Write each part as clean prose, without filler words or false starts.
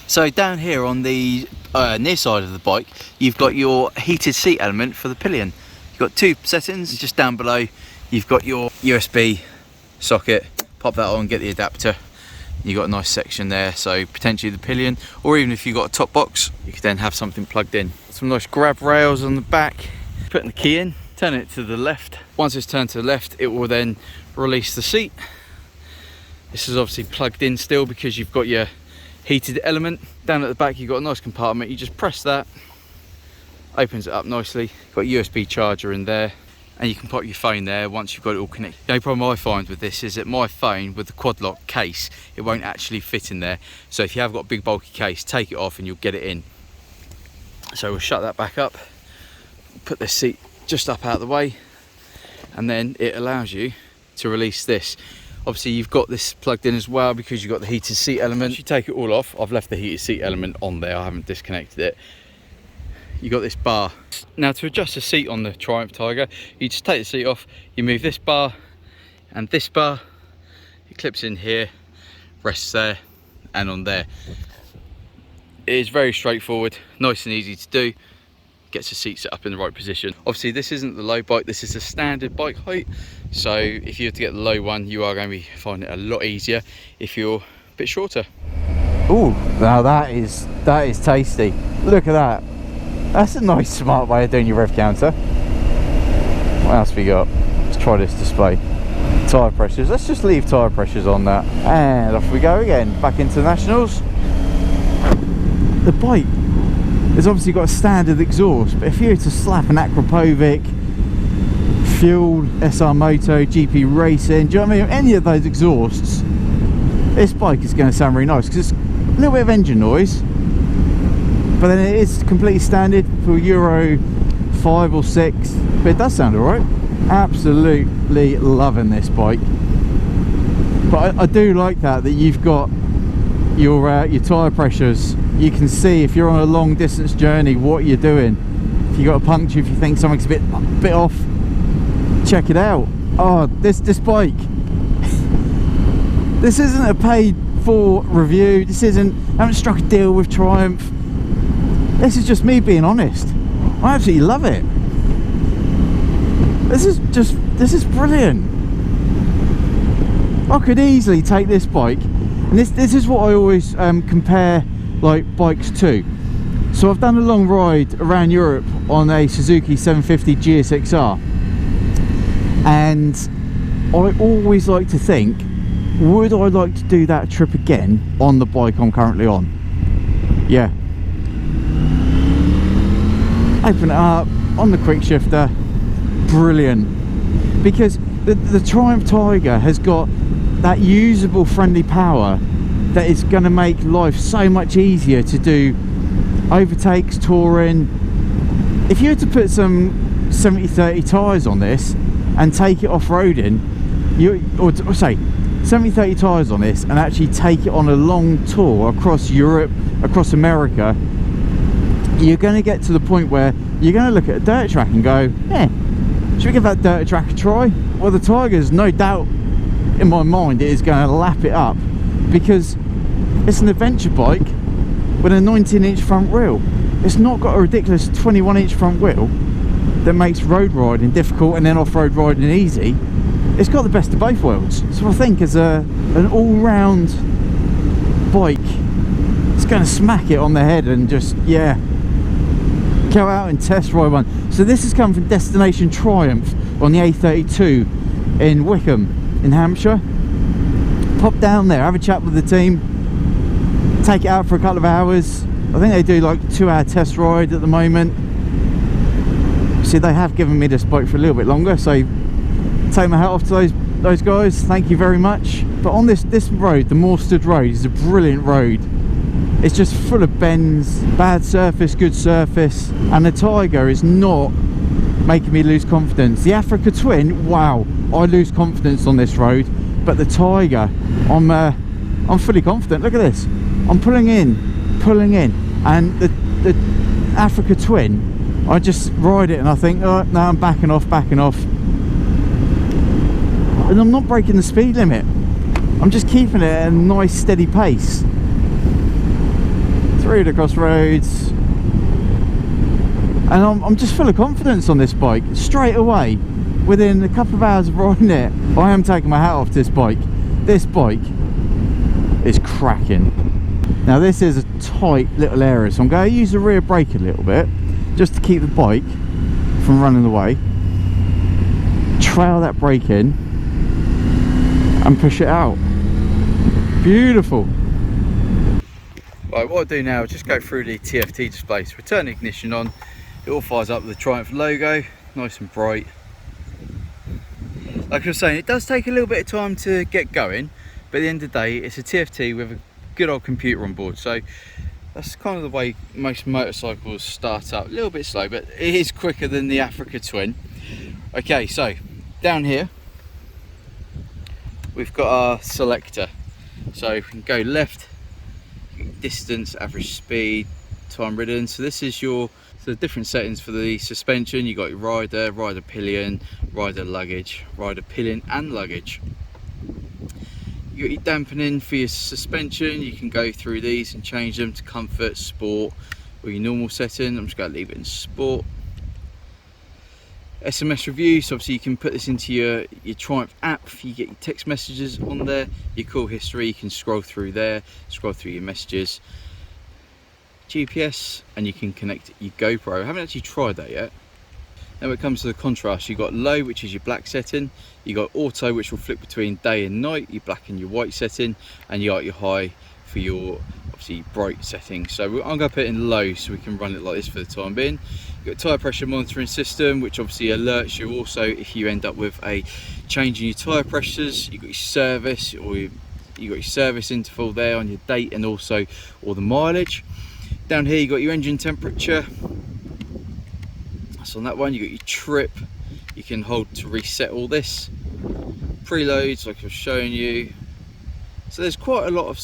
So down here on the near side of the bike, you've got your heated seat element for the pillion. You've got two settings. Just down below, you've got your USB socket. Pop that on, get the adapter. You've got a nice section there, so potentially the pillion, or even if you've got a top box, you could then have something plugged in. Some nice grab rails on the back. Putting the key in, turn it to the left. Once it's turned to the left, it will then release the seat. This is obviously plugged in still because you've got your heated element. Down at the back, you've got a nice compartment. You just press that, opens it up nicely. Got a USB charger in there, and you can pop your phone there once you've got it all connected. The only problem I find with this is that my phone with the quad lock case, it won't actually fit in there. So if you have got a big bulky case, take it off and you'll get it in. So we'll shut that back up, put the seat just up out of the way, and then it allows you to release this. Obviously you've got this plugged in as well because you've got the heated seat element. Once you take it all off, I've left the heated seat element on there, I haven't disconnected it. You got this bar. Now to adjust the seat on the Triumph Tiger, you just take the seat off, you move this bar and this bar, it clips in here, rests there and on there. It is very straightforward, nice and easy to do. Gets the seat set up in the right position. Obviously this isn't the low bike, this is the standard bike height, so if you have to get the low one, you are going to be finding it a lot easier if you're a bit shorter. Oh, now that is tasty. Look at that. That's a nice smart way of doing your rev counter. What else we got? Let's try this display. Tyre pressures, let's just leave tyre pressures on that, and off we go again, back into Nationals. The bike has obviously got a standard exhaust, but if you were to slap an Akrapovic, Fuel, SR Moto, GP Racing, do you know what I mean? Any of those exhausts, this bike is going to sound really nice because it's a little bit of engine noise, but then it is completely standard for Euro 5 or 6, but it does sound alright. Absolutely loving this bike. But I do like that you've got your tyre pressures. You can see if you're on a long distance journey what you're doing. If you got a puncture, if you think something's a bit off, check it out. Oh, this bike, this isn't a paid for review. This isn't, I haven't struck a deal with Triumph. This is just me being honest. I absolutely love it. This is brilliant. I could easily take this bike, and this is what I always compare like bikes to. So I've done a long ride around Europe on a Suzuki 750 GSXR, and I always like to think, would I like to do that trip again on the bike I'm currently on? Yeah. Open it up on the quick shifter, brilliant, because the Triumph Tiger has got that usable friendly power that is going to make life so much easier to do overtakes, touring. If you were to put some 70/30 tyres on this and take it off-roading, or say 70/30 tyres on this and actually take it on a long tour across Europe, across America, you're going to get to the point where you're going to look at a dirt track and go, yeah, should we give that dirt track a try? Well, the Tiger's no doubt in my mind it is going to lap it up, because it's an adventure bike with a 19-inch front wheel. It's not got a ridiculous 21-inch front wheel that makes road riding difficult and then off-road riding easy. It's got the best of both worlds. So I think as an all-round bike, it's going to smack it on the head and just, yeah, go out and test ride one. So this has come from Destination Triumph on the A32 in Wickham in Hampshire. Pop down there, have a chat with the team, take it out for a couple of hours. I think they do like a 2-hour test ride at the moment. See, they have given me this bike for a little bit longer, so take my hat off to those guys, thank you very much. But on this road, the Morsted Road, is a brilliant road. It's just full of bends, bad surface, good surface, and the Tiger is not making me lose confidence. The Africa Twin, wow, I lose confidence on this road, but the Tiger, I'm fully confident. Look at this, I'm pulling in, and the Africa Twin, I just ride it and I think, oh no, I'm backing off, and I'm not breaking the speed limit. I'm just keeping it at a nice steady pace. through the crossroads, and I'm just full of confidence on this bike. Straight away, within a couple of hours of riding it, I am taking my hat off this bike. This bike is cracking. Now this is a tight little area, so I'm going to use the rear brake a little bit just to keep the bike from running away. Trail that brake in and push it out. Beautiful. Right, what I'll do now is just go through the TFT display. So we turn the ignition on, it all fires up with the Triumph logo, nice and bright. Like I was saying, it does take a little bit of time to get going, but at the end of the day, it's a TFT with a good old computer on board. So that's kind of the way most motorcycles start up. A little bit slow, but it is quicker than the Africa Twin. Okay, so down here, we've got our selector. So we can go left, distance, average speed, time ridden. So this is your different settings for the suspension. You got your rider, rider pillion, rider luggage, rider pillion and luggage. You got your dampening for your suspension. You can go through these and change them to comfort, sport, or your normal setting. I'm just going to leave it in sport. SMS review, so obviously you can put this into your Triumph app. You get your text messages on there, your call history, you can scroll through there, scroll through your messages. GPS, and you can connect your GoPro. I haven't actually tried that yet. Then when it comes to the contrast, you've got low, which is your black setting, you got auto, which will flip between day and night, your black and your white setting, and you got your high for your obviously bright setting. So I'm going to put it in low so we can run it like this for the time being. You've got tyre pressure monitoring system, which obviously alerts you also if you end up with a change in your tyre pressures. You've got your service, or you've got your service interval there on your date, and also all the mileage. Down here you got your engine temperature. So on that one you got your trip. You can hold to reset all this. Preloads, like I was showing you. So there's quite a lot of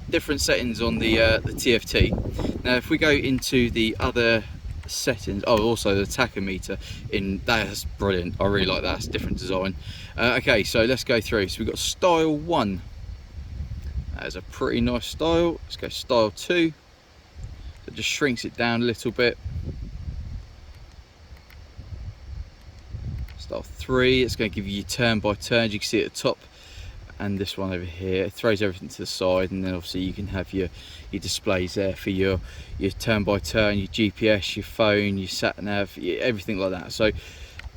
different settings on the TFT. Now if we go into the other settings, oh, also the tachometer, that's brilliant. I really like that. It's different design. Okay, so let's go through. So we've got style 1. That is a pretty nice style. Let's go style 2. It just shrinks it down a little bit. Style 3, it's going to give you turn by turns. You can see at the top, and this one over here, it throws everything to the side, and then obviously you can have your displays there for your turn by turn, your GPS, your phone, your sat nav, everything like that. So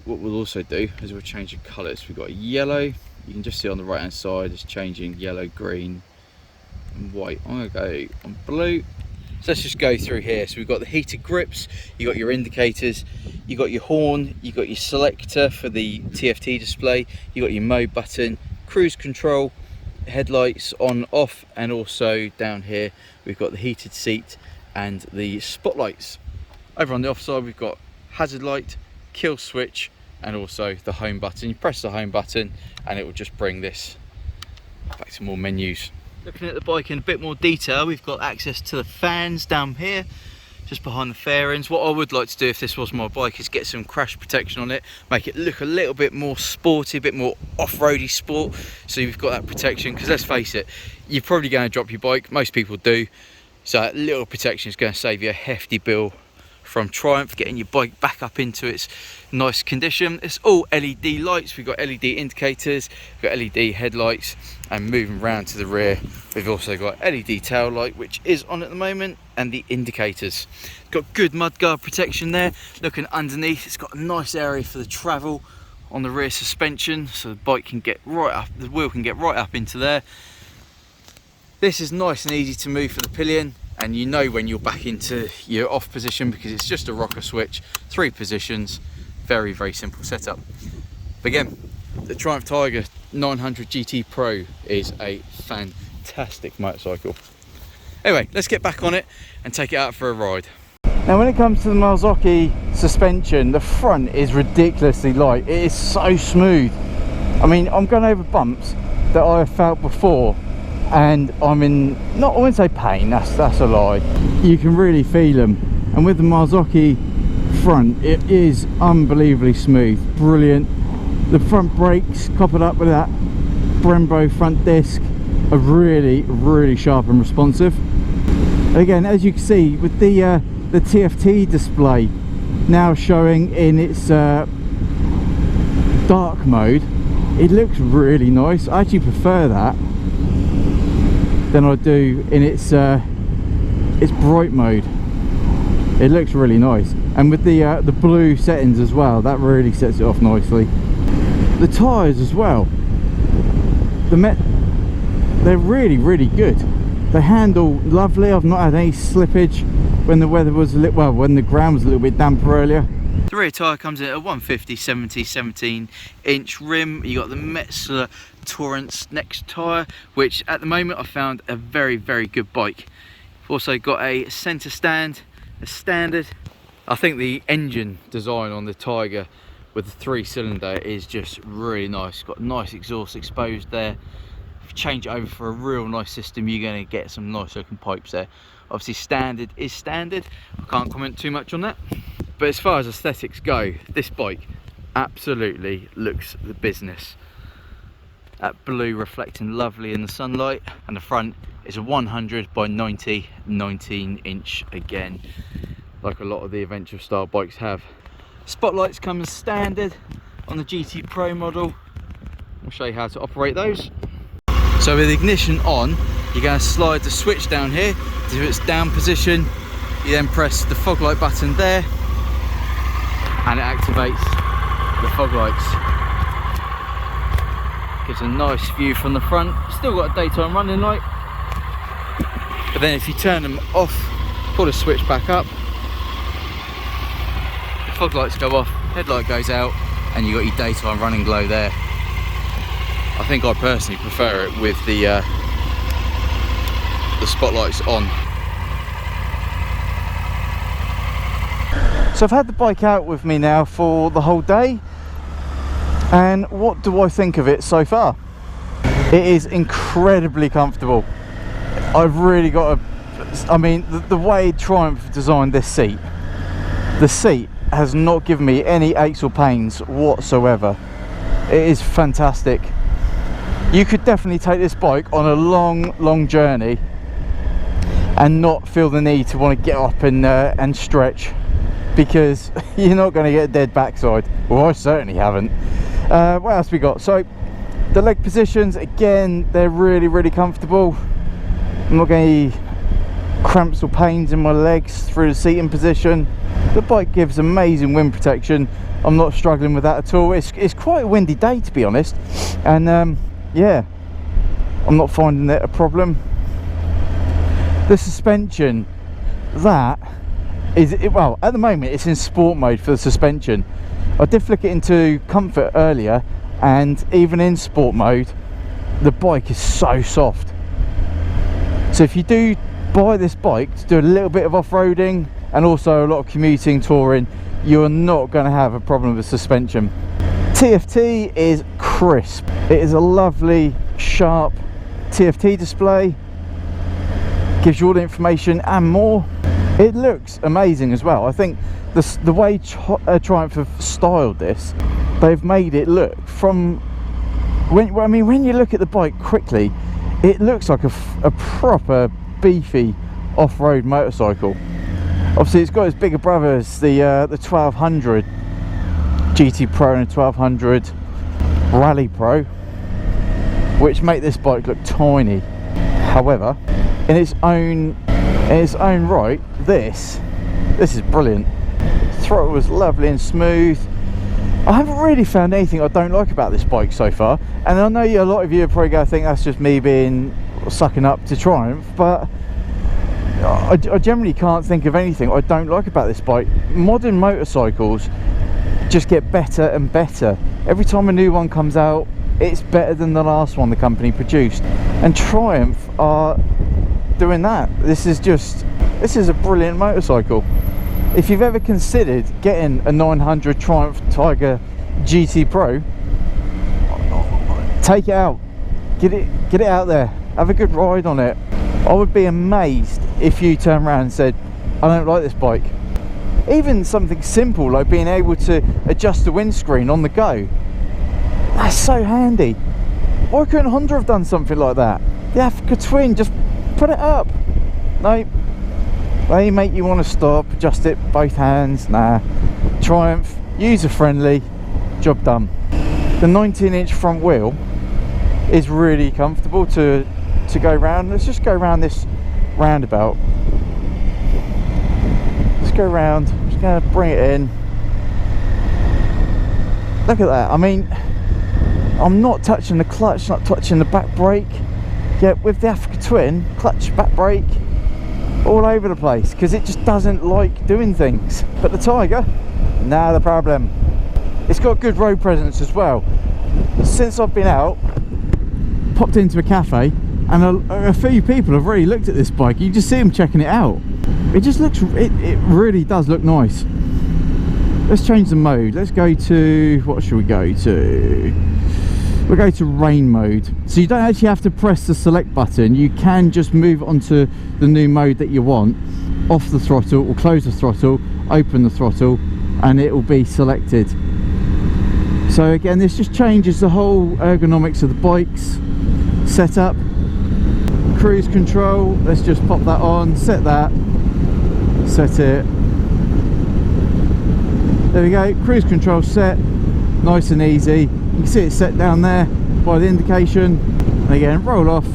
what we'll also do is we'll change the colours. We've got a yellow, you can just see on the right hand side it's changing yellow, green and white. I'm going to go on blue. So let's just go through here. So we've got the heated grips, you got your indicators, you got your horn, you got your selector for the TFT display, you got your mode button, cruise control, headlights on, off, and also down here we've got the heated seat and the spotlights. Over on the off side we've got hazard light, kill switch, and also the home button. You press the home button and it will just bring this back to more menus. Looking at the bike in a bit more detail, we've got access to the fans down here, just behind the fairings. What I would like to do if this was my bike is get some crash protection on it, make it look a little bit more sporty, a bit more off-roady sport, so you've got that protection, because let's face it, you're probably going to drop your bike, most people do, so that little protection is going to save you a hefty bill from Triumph, getting your bike back up into its nice condition. It's all LED lights, we've got LED indicators, we've got LED headlights, and moving round to the rear we've also got LED tail light, which is on at the moment, and the indicators. Got good mudguard protection there. Looking underneath, it's got a nice area for the travel on the rear suspension, so the bike can get right up, the wheel can get right up into there. This is nice and easy to move for the pillion, and you know when you're back into your off position because it's just a rocker switch, 3 positions, very simple setup. But again, the Triumph Tiger 900 GT Pro is a fantastic motorcycle. Anyway, let's get back on it and take it out for a ride. Now when it comes to the Marzocchi suspension, the front is ridiculously light. It is so smooth. I mean, I'm going over bumps that I have felt before, and I'm in, I wouldn't say pain, that's a lie. You can really feel them. And with the Marzocchi front, it is unbelievably smooth, brilliant. The front brakes, coupled up with that Brembo front disc, are really sharp and responsive. Again, as you can see, with the TFT display now showing in its dark mode, it looks really nice. I actually prefer that than I do in its bright mode. It looks really nice, and with the blue settings as well, that really sets it off nicely. The tyres as well, they're really good. They handle lovely. I've not had any slippage when the weather was when the ground was a little bit damper earlier. The rear tyre comes in at a 150/70 17-inch rim. You got the Metzler Torrance next tyre, which at the moment I found a very good bike. I've also got a centre stand, a standard. I think the engine design on the Tiger with the 3-cylinder is just really nice. Got nice exhaust exposed there. If you change it over for a real nice system, you're going to get some nice looking pipes there. Obviously standard is standard, I can't comment too much on that. But as far as aesthetics go, this bike absolutely looks the business. That blue reflecting lovely in the sunlight, and the front is a 100 by 90 19-inch again, like a lot of the adventure style bikes have. Spotlights come as standard on the GT Pro model. I'll show you how to operate those. So with the ignition on, you're going to slide the switch down here to its down position. You then press the fog light button there, and it activates the fog lights. Gives a nice view from the front. Still got a daytime running light, but then if you turn them off, pull the switch back up, the fog lights go off, headlight goes out, and you got your daytime running glow there. I think I personally prefer it with the spotlights on. So I've had the bike out with me now for the whole day, and what do I think of it so far? It is incredibly comfortable. I've really got to, I mean, the way Triumph designed this seat, the seat has not given me any aches or pains whatsoever. It is fantastic. You could definitely take this bike on a long journey and not feel the need to want to get up and stretch, because you're not going to get a dead backside. Well, I certainly haven't. What else we got? So the leg positions, again, they're really comfortable. I'm not getting any cramps or pains in my legs through the seating position. The bike gives amazing wind protection. I'm not struggling with that at all. It's quite a windy day, to be honest, and yeah, I'm not finding it a problem. The suspension, that is it, well, at the moment it's in sport mode for the suspension. I did flick it into comfort earlier, and even in sport mode the bike is so soft. So if you do buy this bike to do a little bit of off-roading and also a lot of commuting, touring, you're not going to have a problem with suspension. TFT is crisp. It is a lovely sharp TFT display, gives you all the information and more. It looks amazing as well. I think the way Triumph have styled this, they've made it look from when you look at the bike quickly, it looks like a proper beefy off-road motorcycle. Obviously it's got its bigger brothers, the 1200 GT Pro and the 1200 Rally Pro, which make this bike look tiny. However, in its own right, this is brilliant. The throttle was lovely and smooth. I haven't really found anything I don't like about this bike so far, and I know a lot of you are probably going to think that's just me being sucking up to Triumph, but I generally can't think of anything I don't like about this bike. Modern motorcycles just get better and better. Every time a new one comes out, it's better than the last one the company produced, and Triumph are doing that. This is a brilliant motorcycle. If you've ever considered getting a 900 Triumph Tiger GT Pro, take it out, get it out there, have a good ride on it. I would be amazed if you turn around and said, I don't like this bike. Even something simple like being able to adjust the windscreen on the go, that's so handy. Why couldn't Honda have done something like that? The Africa Twin, just put it up. No, They make you want to stop, adjust it both hands. Nah. Triumph, user friendly, job done. The 19-inch front wheel is really comfortable to go round. Let's just go around this roundabout. Let's go round. I'm just going to bring it in. Look at that. I mean, I'm not touching the clutch, not touching the back brake. Yet with the Africa Twin, clutch, back brake, all over the place, because it just doesn't like doing things. But the Tiger, nah, the problem. It's got good road presence as well. Since I've been out, popped into a cafe, and a few people have really looked at this bike. You just see them checking it out. It just looks, it really does look nice. Let's change the mode. Let's go to, what should we go to? We'll go to rain mode. So you don't actually have to press the select button. You can just move onto the new mode that you want. Off the throttle, or close the throttle, open the throttle, and it will be selected. So again, this just changes the whole ergonomics of the bike's setup. Cruise control, let's just pop that on, set that, set it. There we go, cruise control set, nice and easy. You can see it set down there by the indication. And again, roll off,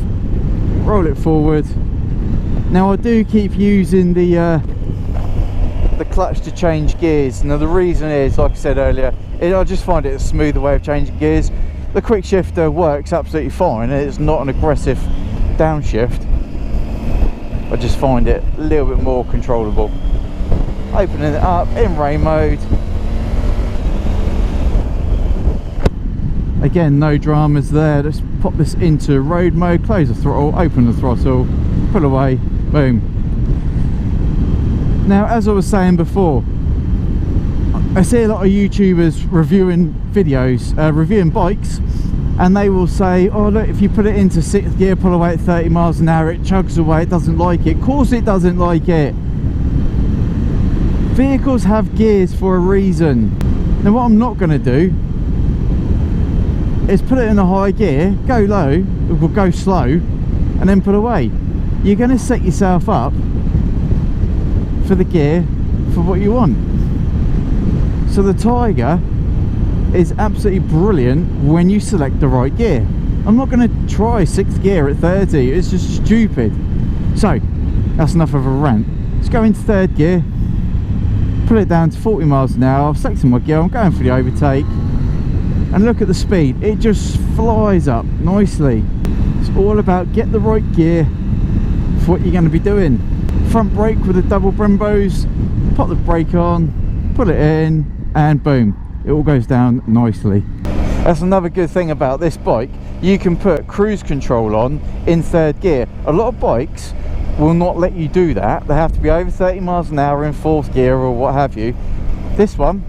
roll it forward. Now I do keep using the clutch to change gears. Now the reason is, like I said earlier, I just find it a smoother way of changing gears. The quick shifter works absolutely fine, and it's not an aggressive downshift. I just find it a little bit more controllable. Opening it up in rain mode. Again, no dramas there. Let's pop this into road mode, close the throttle, open the throttle, pull away, boom. Now, as I was saying before, I see a lot of YouTubers reviewing videos, reviewing bikes, and they will say, oh look, if you put it into 6th gear, pull away at 30 miles an hour, it chugs away, it doesn't like it. Of course it doesn't like it. Vehicles have gears for a reason. Now what I'm not going to do is put it in a high gear, go low, or go slow, and then pull away. You're going to set yourself up for the gear for what you want. So the Tiger is absolutely brilliant when you select the right gear. I'm not going to try 6th gear at 30, it's just stupid. So that's enough of a rant. Let's go into 3rd gear, put it down to 40 miles an hour. I've selected my gear, I'm going for the overtake, and look at the speed, it just flies up nicely. It's all about get the right gear for what you're going to be doing. Front brake with the double Brembos, pop the brake on, put it in, and boom, it all goes down nicely. That's another good thing about this bike. You can put cruise control on in 3rd gear. A lot of bikes will not let you do that. They have to be over 30 miles an hour in 4th gear or what have you. This one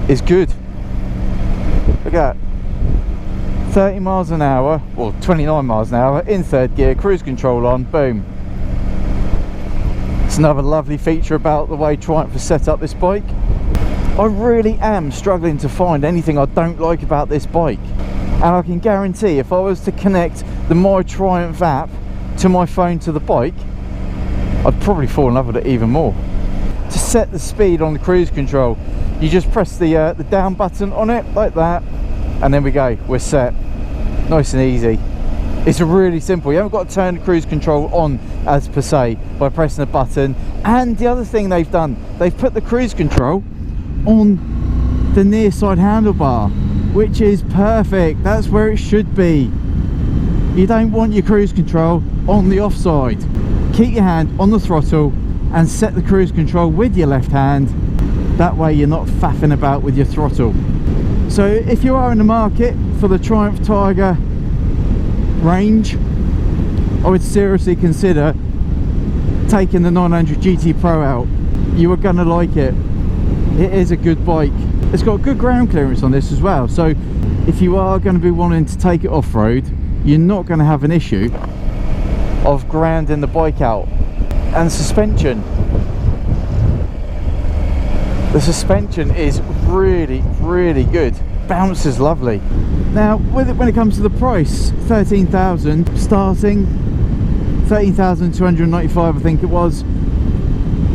is good. Look at that, 30 miles an hour, or 29 miles an hour in 3rd gear, cruise control on, boom. It's another lovely feature about the way Triumph has set up this bike. I really am struggling to find anything I don't like about this bike, and I can guarantee if I was to connect the My Triumph app to my phone to the bike, I'd probably fall in love with it even more. To set the speed on the cruise control, you just press the down button on it like that, and then we go, we're set. Nice and easy. It's really simple. You haven't got to turn the cruise control on as per se by pressing a button. And the other thing they've done, they've put the cruise control on the near side handlebar, which is perfect. That's where it should be. You don't want your cruise control on the offside. Keep your hand on the throttle and set the cruise control with your left hand. That way you're not faffing about with your throttle. So if you are in the market for the Triumph Tiger range, I would seriously consider taking the 900 GT Pro out. You are going to like it. It is a good bike. It's got good ground clearance on this as well, so if you are going to be wanting to take it off-road, you're not going to have an issue of grounding the bike out. And suspension, the suspension is really good. Bounces lovely. Now with it, when it comes to the price, 13,000 starting, 13,295 I think it was,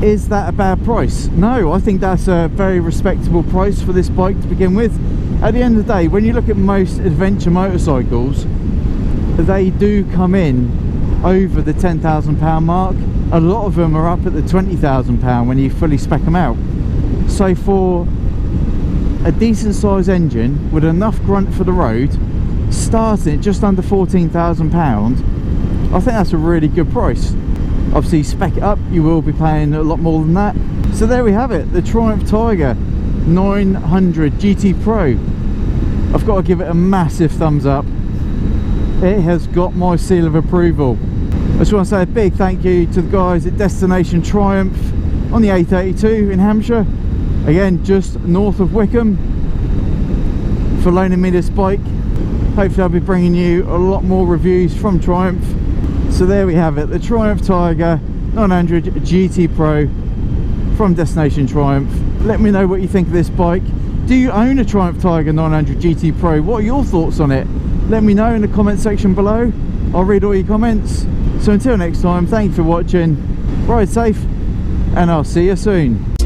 Is that a bad price? No, I think that's a very respectable price for this bike to begin with. At the end of the day, when you look at most adventure motorcycles, they do come in over the £10,000 mark. A lot of them are up at the £20,000 when you fully spec them out. So for a decent size engine with enough grunt for the road, starting at just under £14,000, I think that's a really good price. Obviously spec it up, you will be paying a lot more than that. So there we have it, the Triumph Tiger 900 GT Pro. I've got to give it a massive thumbs up. It has got my seal of approval. I just want to say a big thank you to the guys at Destination Triumph on the A32 in Hampshire, again just north of Wickham, for loaning me this bike. Hopefully I'll be bringing you a lot more reviews from Triumph. So there we have it, the Triumph Tiger 900 GT Pro from Destination Triumph. Let me know what you think of this bike. Do you own a Triumph Tiger 900 GT Pro? What are your thoughts on it? Let me know in the comment section below. I'll read all your comments. So until next time, thank you for watching, ride safe, and I'll see you soon.